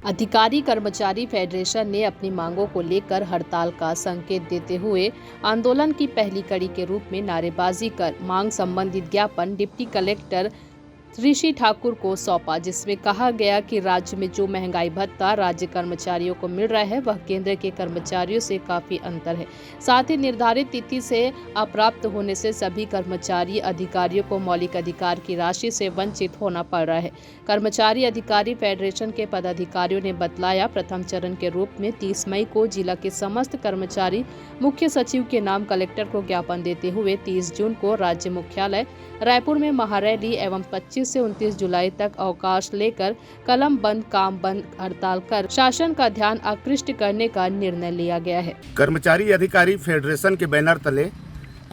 अधिकारी कर्मचारी फेडरेशन ने अपनी मांगों को लेकर हड़ताल का संकेत देते हुए आंदोलन की पहली कड़ी के रूप में नारेबाजी कर मांग संबंधित ज्ञापन डिप्टी कलेक्टर ऋषि ठाकुर को सौंपा, जिसमें कहा गया कि राज्य में जो महंगाई भत्ता राज्य कर्मचारियों को मिल रहा है वह केंद्र के कर्मचारियों से काफी अंतर है। साथ ही निर्धारित तिथि से अप्राप्त होने से सभी कर्मचारी अधिकारियों को मौलिक अधिकार की राशि से वंचित होना पड़ रहा है। कर्मचारी अधिकारी फेडरेशन के पदाधिकारियों ने बतलाया, प्रथम चरण के रूप में 30 मई को जिला के समस्त कर्मचारी मुख्य सचिव के नाम कलेक्टर को ज्ञापन देते हुए 30 जून को राज्य मुख्यालय रायपुर में महारैली एवं 25 से 29 जुलाई तक अवकाश लेकर कलम बंद काम बंद हड़ताल कर शासन का ध्यान आकृष्ट करने का निर्णय लिया गया है। कर्मचारी अधिकारी फेडरेशन के बैनर तले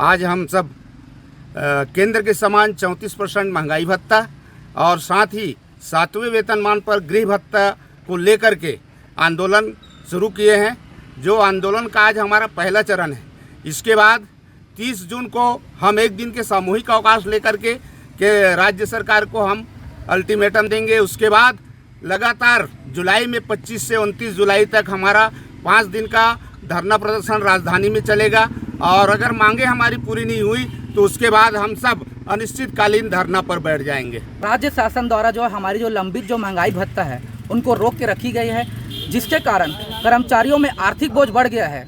आज हम सब केंद्र के समान 34% महंगाई भत्ता और साथ ही 7वें वेतनमान पर गृह भत्ता को लेकर के आंदोलन शुरू किए हैं। जो आंदोलन का आज हमारा पहला चरण है। इसके बाद 30 जून को हम एक दिन के सामूहिक अवकाश लेकर के राज्य सरकार को हम अल्टीमेटम देंगे। उसके बाद लगातार जुलाई में 25 से 29 जुलाई तक हमारा 5 दिन का धरना प्रदर्शन राजधानी में चलेगा और अगर मांगे हमारी पूरी नहीं हुई तो उसके बाद हम सब अनिश्चितकालीन धरना पर बैठ जाएंगे। राज्य शासन द्वारा जो हमारी जो लंबित जो महंगाई भत्ता है उनको रोक के रखी गई है, जिसके कारण कर्मचारियों में आर्थिक बोझ बढ़ गया है।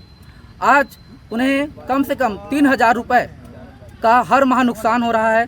आज उन्हें कम से कम 3000 रुपये का हर माह नुकसान हो रहा है।